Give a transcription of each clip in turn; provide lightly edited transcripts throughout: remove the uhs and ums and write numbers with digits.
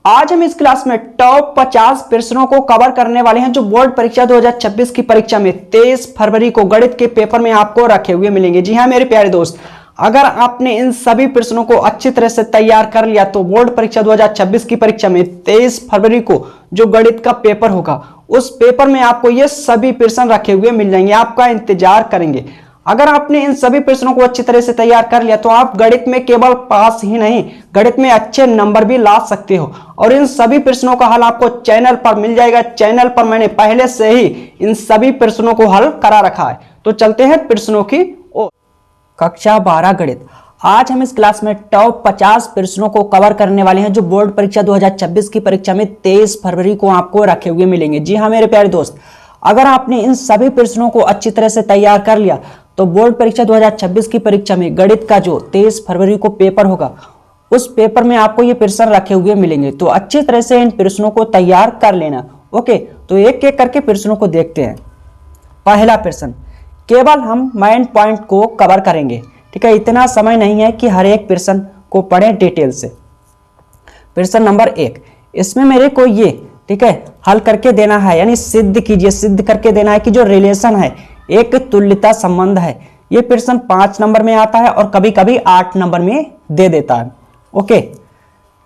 आज हम इस क्लास में टॉप 50 प्रश्नों को कवर करने वाले हैं जो बोर्ड परीक्षा 2026 की परीक्षा में 23 फरवरी को गणित के पेपर में आपको रखे हुए मिलेंगे। जी हाँ मेरे प्यारे दोस्त, अगर आपने इन सभी प्रश्नों को अच्छी तरह से तैयार कर लिया तो बोर्ड परीक्षा 2026 की परीक्षा में 23 फरवरी को जो गणित का पेपर होगा उस पेपर में आपको ये सभी प्रश्न रखे हुए मिल जाएंगे। आपका इंतजार करेंगे। अगर आपने इन सभी प्रश्नों को अच्छी तरह से तैयार कर लिया तो आप गणित में केवल पास ही नहीं, गणित में अच्छे नंबर भी ला सकते हो। और इन सभी प्रश्नों का हल आपको चैनल पर मिल जाएगा। चैनल पर मैंने पहले से ही इन सभी प्रश्नों को हल करा रखा है। तो चलते हैं प्रश्नों की ओर। कक्षा 12 गणित। आज हम इस क्लास में टॉप 50 प्रश्नों को कवर करने वाले हैं जो बोर्ड परीक्षा 2026 की परीक्षा में 23 फरवरी को आपको रखे हुए मिलेंगे। जी हाँ मेरे प्यारे दोस्त, अगर आपने इन सभी प्रश्नों को अच्छी तरह से तैयार कर लिया तो बोर्ड परीक्षा 2026 की परीक्षा में गणित का जो 23 फरवरी को पेपर होगा उस पेपर में आपको ये प्रश्न रखे हुए मिलेंगे। तो अच्छी तरह से इन प्रश्नों को तैयार कर लेना। ओके, तो एक एक करके प्रश्नों को देखते हैं। पहला प्रश्न, केवल हम मेन पॉइंट को कवर करेंगे। ठीक है, इतना समय नहीं है कि हर एक प्रश्न को पढ़ें डिटेल से। प्रश्न नंबर 1, इसमें मेरे को ये ठीक है हल करके देना है, यानी सिद्ध कीजिए, सिद्ध करके देना है कि जो रिलेशन है एक तुल्यता संबंध है। ये प्रश्न 5 नंबर में आता है और कभी कभी 8 नंबर में दे देता है। ओके,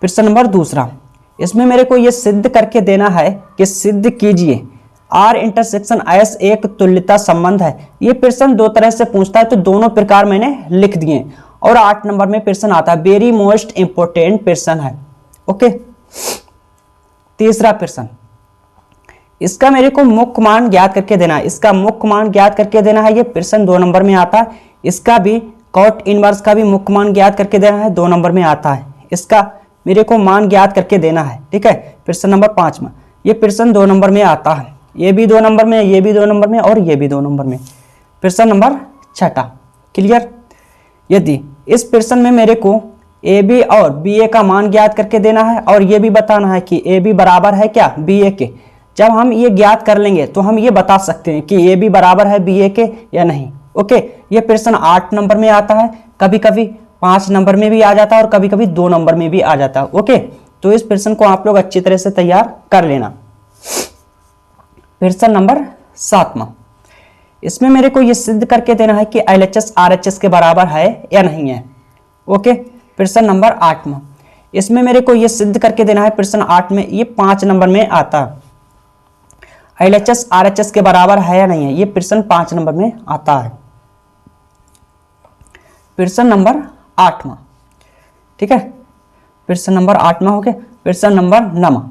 प्रश्न नंबर 2, इसमें मेरे को ये सिद्ध करके देना है कि सिद्ध कीजिए R इंटरसेक्शन S एक तुल्यता संबंध है। ये प्रश्न 2 तरह से पूछता है तो दोनों प्रकार मैंने लिख दिए और 8 नंबर में प्रश्न आता है। वेरी मोस्ट इंपोर्टेंट प्रश्न है। ओके, तीसरा प्रश्न, इसका मेरे को मुख्य मान ज्ञात करके देना है। इसका मुख्य मान ज्ञात करके देना है। ये प्रश्न 2 नंबर में आता है। इसका भी कॉट इनवर्स का भी मुख्य मान ज्ञात करके देना है, 2 नंबर में आता है। इसका मेरे को मान ज्ञात करके देना है। ठीक है, प्रश्न नंबर 5 में ये प्रश्न 2 नंबर में आता है। ये भी 2 नंबर में, ये भी 2 नंबर में और ये भी 2 नंबर में। प्रश्न नंबर 6, क्लियर। यदि इस प्रश्न में मेरे को ए बी और बी ए का मान ज्ञात करके देना है और ये भी बताना है कि ए बी बराबर है क्या बी ए के। जब हम ये ज्ञात कर लेंगे तो हम ये बता सकते हैं कि ए बी बराबर है बी ए के या नहीं। ओके, ये प्रश्न 8 नंबर में आता है, कभी कभी 5 नंबर में भी आ जाता है और कभी कभी 2 नंबर में भी आ जाता है। ओके, तो इस प्रश्न को आप लोग अच्छी तरह से तैयार कर लेना। प्रश्न नंबर 7, इसमें मेरे को ये सिद्ध करके देना है कि LHS RHS के बराबर है या नहीं है। ओके, प्रश्न नंबर 8, इसमें मेरे को ये सिद्ध करके देना है। प्रश्न 8 में ये 5 नंबर में आता है। LHS RHS के बराबर है या नहीं है, ये प्रश्न 5 नंबर में आता है। प्रश्न नंबर 8, ठीक है, प्रश्न नंबर 8 हो गया। प्रश्न नंबर 9,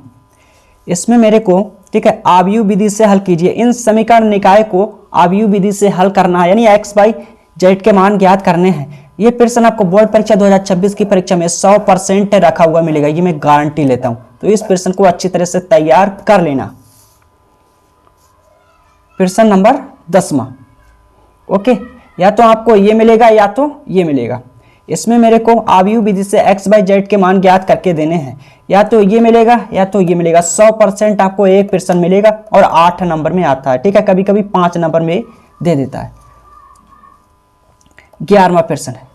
इसमें मेरे को ठीक है आव्यूह विधि से हल कीजिए। इन समीकरण निकाय को आव्यूह विधि से हल करना है, यानी x y z के मान ज्ञात करने हैं। ये प्रश्न आपको बोर्ड परीक्षा 2026 की परीक्षा में 100% रखा हुआ मिलेगा, ये मैं गारंटी लेता हूं। तो इस प्रश्न को अच्छी तरह से तैयार कर लेना। प्रश्न नंबर 10, ओके, या तो आपको ये मिलेगा या तो ये मिलेगा। इसमें मेरे को आव्यूह विधि से x y z के मान ज्ञात करके देने हैं, या तो ये मिलेगा या तो ये मिलेगा। 100% आपको एक प्रश्न मिलेगा और 8 नंबर में आता है। ठीक है, कभी कभी 5 नंबर में दे देता है। 11वां प्रश्न है,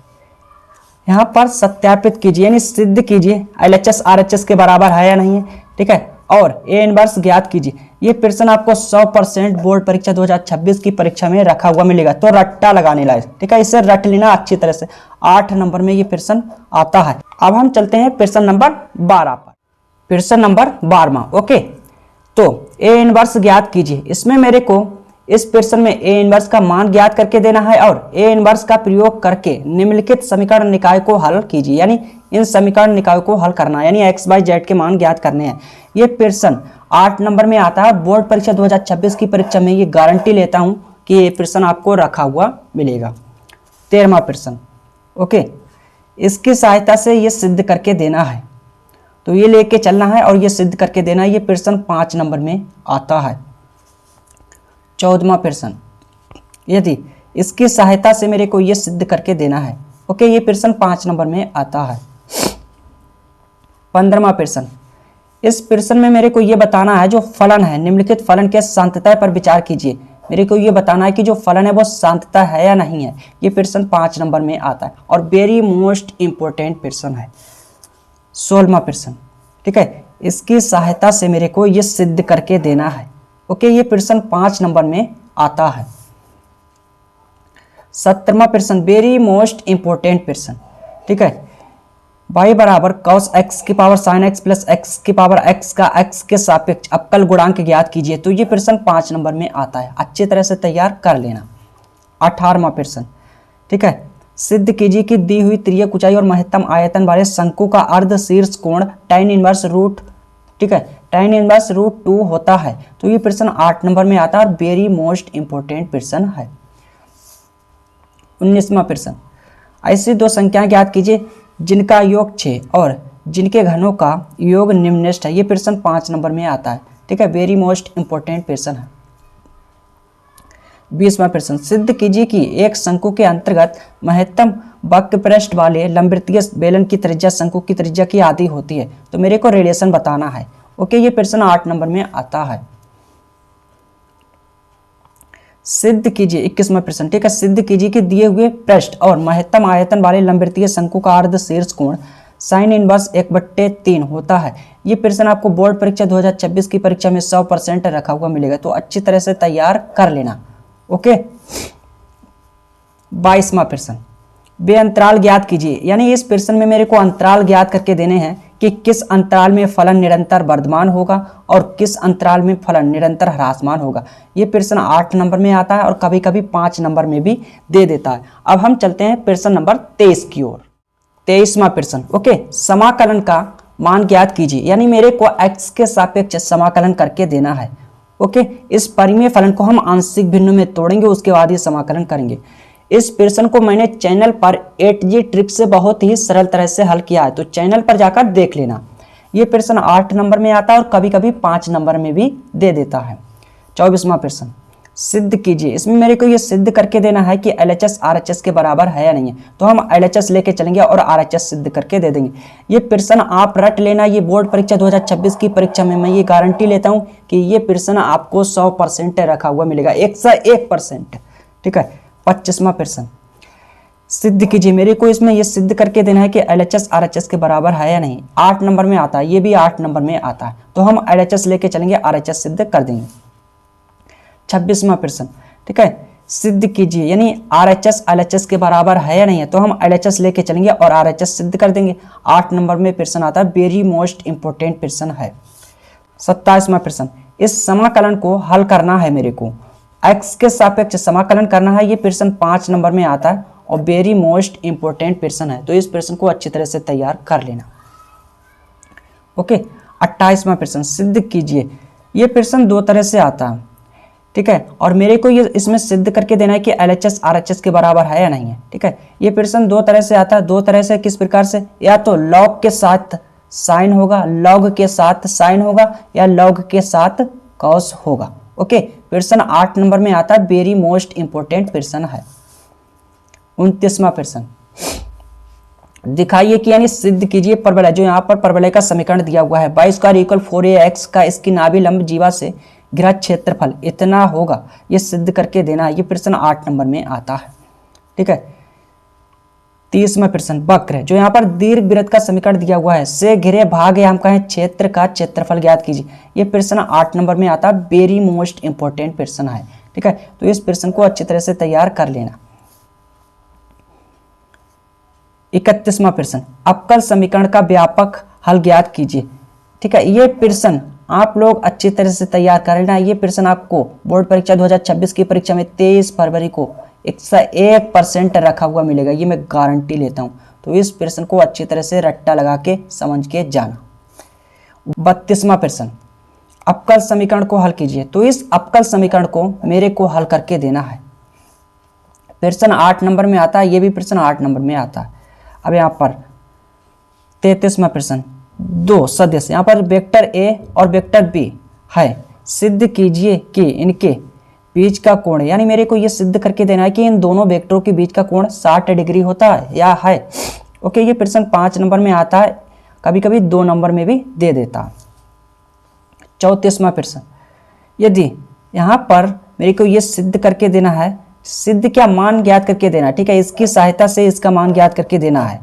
यहाँ पर सत्यापित कीजिए यानी सिद्ध कीजिए LHS RHS के बराबर है या नहीं है। ठीक है, और ए इनवर्स ज्ञात कीजिए। ये प्रश्न आपको 100% बोर्ड परीक्षा 2026 की परीक्षा में रखा हुआ मिलेगा, तो रट्टा लगाने लायक। ठीक है, इसे रट लेना अच्छी तरह से। 8 नंबर में ये प्रश्न आता है। अब हम चलते हैं प्रश्न नंबर 12 पर। प्रश्न नंबर 12, ओके, तो ए इनवर्स ज्ञात कीजिए। इसमें मेरे को इस प्रश्न में ए इनवर्स का मान ज्ञात करके देना है और ए इनवर्स का प्रयोग करके निम्नलिखित समीकरण निकाय को हल कीजिए, यानी इन समीकरण निकाय को हल करना है, यानी x y z के मान ज्ञात करने हैं। ये प्रश्न 8 नंबर में आता है। बोर्ड परीक्षा 2026 की परीक्षा में ये गारंटी लेता हूं कि ये प्रश्न आपको रखा हुआ मिलेगा। 13वां प्रश्न, ओके, इसकी सहायता से ये सिद्ध करके देना है, तो ये लेके चलना है और ये सिद्ध करके देना है। ये प्रश्न 5 नंबर में आता है। 14वां प्रश्न, यदि इसकी सहायता से मेरे को ये सिद्ध करके देना है। ओके, ये प्रश्न 5 नंबर में आता है। 15वां प्रश्न, इस प्रश्न में मेरे को ये बताना है जो फलन है निम्नलिखित फलन के शांतता पर विचार कीजिए। मेरे को ये बताना है कि जो फलन है वो शांतता है या नहीं है। ये प्रश्न 5 नंबर में आता है और वेरी मोस्ट इंपोर्टेंट प्रश्न है। 16वां प्रश्न, ठीक है, इसकी सहायता से मेरे को ये सिद्ध करके देना है। ओके, ये प्रश्न 5 नंबर में आता है। 17वां प्रश्न, वेरी मोस्ट इंपोर्टेंट प्रश्न, ठीक है। y बराबर cos x की power sin x plus x की पावर x का x के सापेक्ष अवकल गुणांक ज्ञात कीजिए। तो ये प्रश्न 5 नंबर में आता है, अच्छी तरह से तैयार कर लेना। 18वां प्रश्न, ठीक है, सिद्ध कीजिए कि दी हुई तिर्यक ऊंचाई और महत्तम आयतन वाले शंकु का अर्ध शीर्ष कोण tan इनवर्स रूट, ठीक है, tan इनवर्स रूट 2 होता है। तो ये प्रश्न 8 नंबर में आता है और वेरी मोस्ट इंपोर्टेंट प्रश्न है। 19वां प्रश्न, ऐसी दो संख्याएं ज्ञात कीजिए जिनका योग 6 और जिनके घनों का योग निम्नलिखित है। ये प्रश्न 5 नंबर में आता है, ठीक है, वेरी मोस्ट इंपोर्टेंट प्रश्न है। 20वां प्रश्न, सिद्ध कीजिए कि एक शंकु के अंतर्गत महत्तम वक्र पृष्ठ वाले लंबवृत्तीय बेलन की त्रिज्या शंकु की त्रिज्या की आधी होती है। तो मेरे को रेडियशन बताना है। ओके, ये प्रश्न 8 नंबर में आता है। सिद्ध कीजिए 21वां प्रश्न, ठीक है, सिद्ध कीजिए कि दिए हुए पृष्ठ और महत्तम आयतन वाले लंबवृत्तीय शंकु का अर्ध शीर्ष कोण साइन इनवर्स 1/3 होता है। ये प्रश्न आपको बोर्ड परीक्षा 2026 की परीक्षा में 100% रखा हुआ मिलेगा, तो अच्छी तरह से तैयार कर लेना। ओके, 22वां प्रश्न, वे अंतराल ज्ञात कीजिए। यानी इस प्रश्न में मेरे को अंतराल ज्ञात करके देने हैं कि किस अंतराल में फलन निरंतर वर्धमान होगा और किस अंतराल में फलन निरंतर ह्रासमान होगा। ये प्रश्न 8 नंबर में आता है और कभी कभी 5 नंबर में भी दे देता है। अब हम चलते हैं प्रश्न नंबर 23 की ओर। 23वां प्रश्न, ओके, समाकलन का मान ज्ञात कीजिए। यानी मेरे को x के सापेक्ष समाकलन करके देना है। ओके, इस परिमेय फलन को हम आंशिक भिन्नों में तोड़ेंगे, उसके बाद ये समाकलन करेंगे। इस प्रश्न को मैंने चैनल पर 8G ट्रिक से बहुत ही सरल तरह से हल किया है, तो चैनल पर जाकर देख लेना। ये प्रश्न 8 नंबर में आता है और कभी कभी 5 नंबर में भी दे देता है। 24वां प्रश्न, सिद्ध कीजिए। इसमें मेरे को ये सिद्ध करके देना है कि LHS RHS के बराबर है या नहीं है। तो हम LHS लेके चलेंगे और RHS सिद्ध करके दे देंगे। ये प्रश्न आप रट लेना, ये बोर्ड परीक्षा 2026 की परीक्षा में मैं ये गारंटी लेता हूँ कि ये प्रश्न आपको 100% रखा हुआ मिलेगा, 101%, ठीक है। 25वां प्रश्न, सिद्ध कीजिए। मेरे को इसमें ये सिद्ध करके देना है कि LHS RHS के बराबर है या नहीं। 8 नंबर में आता है, ये भी 8 नंबर में आता है, तो हम LHS लेके चलेंगे, RHS सिद्ध कर देंगे। 26वां प्रश्न, ठीक है, सिद्ध कीजिए। यानी RHS LHS के बराबर है या नहीं है, तो हम LHS लेके चलेंगे और RHS सिद्ध कर देंगे। 8 नंबर में प्रश्न आता है, वेरी मोस्ट इंपोर्टेंट प्रश्न है। 27वां प्रश्न, इस समाकलन को हल करना है। मेरे को x के सापेक्ष समाकलन करना है। ये प्रश्न 5 नंबर में आता है और वेरी मोस्ट इंपोर्टेंट प्रश्न है, तो इस प्रश्न को अच्छी तरह से तैयार कर लेना। ओके, 28वां प्रश्न, सिद्ध कीजिए। ये प्रश्न 2 तरह से आता है, ठीक है, और मेरे को ये इसमें सिद्ध करके देना है कि LHS RHS के बराबर है या नहीं है, ठीक है। ये प्रश्न 2 तरह से आता है। 2 तरह से किस प्रकार से, या तो लॉग के साथ साइन होगा, लॉग के साथ साइन होगा, या लॉग के साथ कॉस होगा। ओके, प्रश्न 8 नंबर में आता है, वेरी मोस्ट इंपोर्टेंट प्रश्न है। 29वां प्रश्न, दिखाइए कि यानी सिद्ध कीजिए परवलय, जो यहाँ पर परवलय का समीकरण दिया हुआ है, y² = 4ax का इसकी नाभि लंब जीवा से घिरा क्षेत्रफल इतना होगा, ये सिद्ध करके देना है। ये प्रश्न 8 नंबर में आता है, ठीक है। 30वां प्रश्न, वक्र, जो यहाँ पर दीर्घ वृत्त का समीकरण दिया हुआ है, से घिरे भाग या हम कहें क्षेत्र का क्षेत्रफल ज्ञात कीजिए। ये प्रश्न 8 नंबर में आता है, वेरी मोस्ट इंपोर्टेंट प्रश्न है, ठीक है। तो इस प्रश्न को अच्छी तरह से तैयार कर लेना। 31वां प्रश्न, अवकल समीकरण का व्यापक हल ज्ञात कीजिए, ठीक है। ये प्रश्न आप लोग अच्छी तरह से तैयार कर लेना। ये प्रश्न आपको बोर्ड परीक्षा 2026 की परीक्षा में 23 फरवरी को 101% रखा हुआ मिलेगा, ये मैं गारंटी लेता हूँ। तो इस प्रश्न को अच्छी तरह से रट्टा लगा के समझ के जाना। 32वां प्रश्न, अवकल समीकरण को हल कीजिए। तो इस अवकल समीकरण को मेरे को हल करके देना है। प्रश्न 8 नंबर में आता है, ये भी प्रश्न 8 नंबर में आता है। अब यहाँ पर 33वां प्रश्न, 2 सदस्य, यहाँ पर वेक्टर A और वेक्टर B है, सिद्ध कीजिए कि इनके बीच का कोण, यानी मेरे को ये सिद्ध करके देना है कि इन दोनों वेक्टरों के बीच का कोण 60 डिग्री होता है या है। ओके, ये प्रश्न 5 नंबर में आता है, कभी कभी 2 नंबर में भी दे देता है। 34वां प्रश्न, यदि यहाँ पर मेरे को ये सिद्ध करके देना है, सिद्ध क्या, मान ज्ञात करके देना है, ठीक है। इसकी सहायता से इसका मान ज्ञात करके देना है,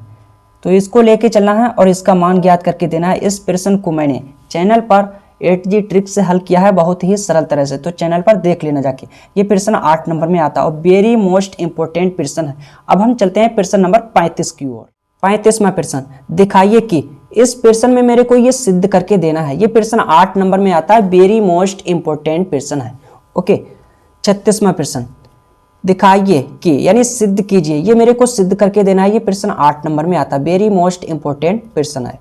तो इसको लेके चलना है और इसका मान ज्ञात करके देना है। इस प्रश्न को मैंने चैनल पर 8G ट्रिक से हल किया है बहुत ही सरल तरह से, तो चैनल पर देख लेना जाके। ये प्रश्न 8 नंबर में आता है और वेरी मोस्ट इंपोर्टेंट प्रश्न है। अब हम चलते हैं प्रश्न नंबर 35 की ओर। 35वां प्रश्न, दिखाइए कि इस प्रश्न में मेरे को ये सिद्ध करके देना है। ये प्रश्न 8 नंबर में आता है, वेरी मोस्ट इंपोर्टेंट प्रश्न है। ओके, 36वां प्रश्न, दिखाइए कि यानी सिद्ध कीजिए, ये मेरे को सिद्ध करके देना है। ये प्रश्न 8 नंबर में आता है, वेरी मोस्ट इंपोर्टेंट प्रश्न है।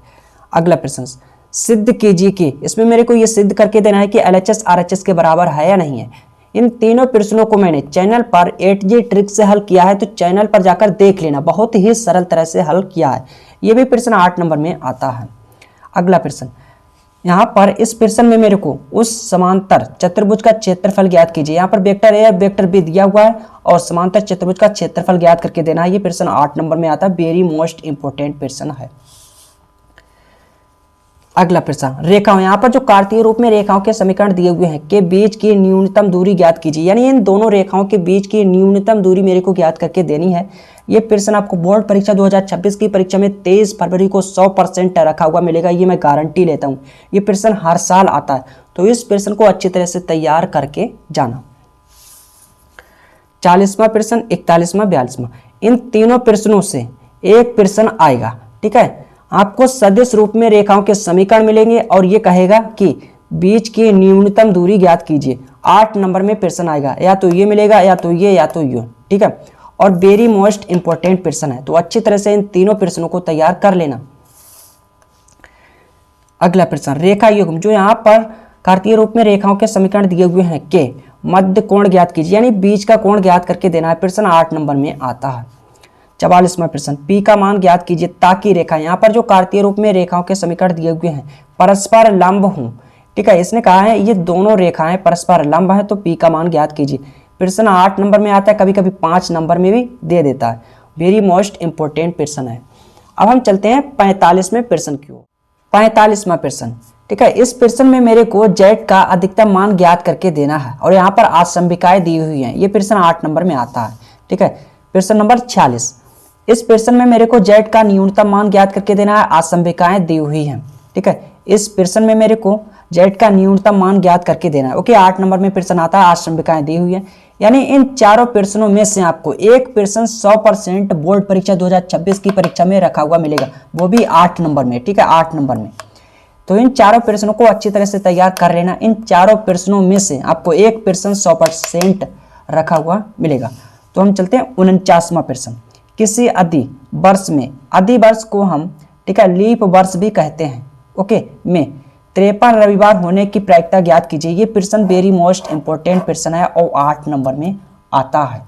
अगला प्रश्न, सिद्ध कीजिए कि, इसमें मेरे को ये सिद्ध करके देना है कि LHS RHS के बराबर है या नहीं है। इन तीनों प्रश्नों को मैंने चैनल पर 8G ट्रिक से हल किया है, तो चैनल पर जाकर देख लेना, बहुत ही सरल तरह से हल किया है। ये भी प्रश्न 8 नंबर में आता है। अगला प्रश्न, यहाँ पर इस प्रश्न में मेरे को उस समांतर चतुर्भुज का क्षेत्रफल ज्ञात कीजिए। यहाँ पर वेक्टर A और वेक्टर B दिया हुआ है और समांतर चतुर्भुज का क्षेत्रफल ज्ञात करके देना है। ये प्रश्न 8 नंबर में आता है, वेरी मोस्ट इंपोर्टेंट प्रश्न है। अगला प्रश्न, रेखाओं, यहाँ पर जो कार्तीय रूप में रेखाओं के समीकरण दिए हुए हैं के बीच की न्यूनतम दूरी ज्ञात कीजिए। यानी इन दोनों रेखाओं के बीच की न्यूनतम दूरी मेरे को ज्ञात करके देनी है। ये प्रश्न आपको बोर्ड परीक्षा 2026 की परीक्षा में 23 फरवरी को 100% रखा हुआ मिलेगा, ये मैं गारंटी लेता हूँ। ये प्रश्न हर साल आता है, तो इस प्रश्न को अच्छी तरह से तैयार करके जाना। 40वां प्रश्न, 41वां, 42वां, इन तीनों प्रश्नों से एक प्रश्न आएगा। ठीक है, आपको सदिश रूप में रेखाओं के समीकरण मिलेंगे और ये कहेगा कि बीच की न्यूनतम दूरी ज्ञात कीजिए। 8 नंबर में प्रश्न आएगा, या तो ये मिलेगा या तो ये या तो ये। ठीक है, और वेरी मोस्ट इंपोर्टेंट प्रश्न है, तो अच्छी तरह से इन तीनों प्रश्नों को तैयार कर लेना। अगला प्रश्न, रेखा युग्म, जो यहाँ पर कार्तीय रूप में रेखाओं के समीकरण दिए हुए हैं के मध्य कोण ज्ञात कीजिए, यानी बीच का कोण ज्ञात करके देना है। प्रश्न 8 नंबर में आता है। 44वां प्रश्न, P का मान ज्ञात कीजिए ताकि रेखा, यहाँ पर जो कार्तीय रूप में रेखाओं के समीकरण दिए हुए हैं परस्पर लंब हों। ठीक है, इसने कहा है ये दोनों रेखाएं परस्पर लंब है, तो P का मान ज्ञात कीजिए। प्रश्न 8 नंबर में आता है, कभी कभी 5 नंबर में भी दे देता है। वेरी मोस्ट इंपोर्टेंट प्रश्न है। अब हम चलते हैं 45वें प्रश्न की ओर। 45वां प्रश्न, ठीक है, इस प्रश्न में मेरे को Z का अधिकतम मान ज्ञात करके देना है और यहाँ पर आसंबिकाएं दी हुई हैं। ये प्रश्न 8 नंबर में आता है। ठीक है, प्रश्न नंबर 46, इस प्रश्न में मेरे को Z का न्यूनतम मान ज्ञात करके देना है, आसंबिकाएं दी हुई हैं। ठीक है, इस प्रश्न में मेरे को Z का न्यूनतम मान ज्ञात करके देना है। ओके, 8 नंबर में प्रश्न आता है, आसंबिकाएं दी हुई है। यानी इन चारों प्रश्नों में से आपको एक प्रश्न 100% बोर्ड परीक्षा 2026 की परीक्षा में रखा हुआ मिलेगा, वो भी 8 नंबर में। ठीक है, 8 नंबर में। तो इन चारों प्रश्नों को अच्छी तरह से तैयार कर लेना। इन चारों प्रश्नों में से आपको एक प्रश्न 100% रखा हुआ मिलेगा। तो हम चलते हैं 49वां प्रश्न, किसी अधि वर्ष में, अधि वर्ष को हम, ठीक है, लीप वर्ष भी कहते हैं, ओके, में 53 रविवार होने की प्रायिकता ज्ञात कीजिए। ये प्रश्न वेरी मोस्ट इंपोर्टेंट प्रश्न है और 8 नंबर में आता है।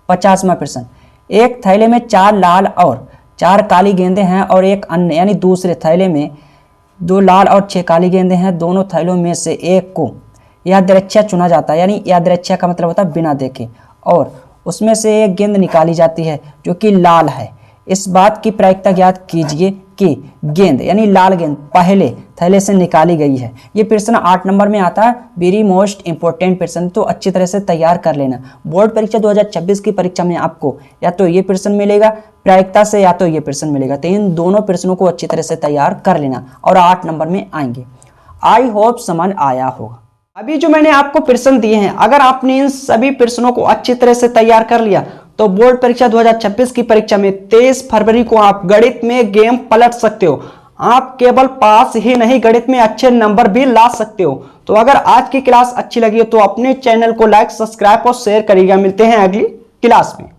50वां प्रश्न, एक थैले में 4 लाल और 4 काली गेंदें हैं और एक अन्य यानी दूसरे थैले में 2 लाल और 6 काली गेंदें हैं। दोनों थैलों में से एक को यादृच्छा चुना जाता है, यानी यादृच्छा का मतलब होता है बिना देखे, और उसमें से एक गेंद निकाली जाती है जो कि लाल है। इस बात की प्रायिकता ज्ञात कीजिए कि गेंद यानी लाल गेंद पहले थैले से निकाली गई है। ये प्रश्न 8 नंबर में आता है, वेरी मोस्ट इंपोर्टेंट प्रश्न, तो अच्छी तरह से तैयार कर लेना। बोर्ड परीक्षा 2026 की परीक्षा में आपको या तो ये प्रश्न मिलेगा प्रायिकता से या तो ये प्रश्न मिलेगा, तो इन दोनों प्रश्नों को अच्छी तरह से तैयार कर लेना और 8 नंबर में आएंगे। आई होप समझ आया होगा। अभी जो मैंने आपको प्रश्न दिए हैं, अगर आपने इन सभी प्रश्नों को अच्छी तरह से तैयार कर लिया तो बोर्ड परीक्षा 2026 की परीक्षा में 23 फरवरी को आप गणित में गेम पलट सकते हो। आप केवल पास ही नहीं, गणित में अच्छे नंबर भी ला सकते हो। तो अगर आज की क्लास अच्छी लगी हो तो अपने चैनल को लाइक, सब्सक्राइब और शेयर करिएगा। मिलते हैं अगली क्लास में।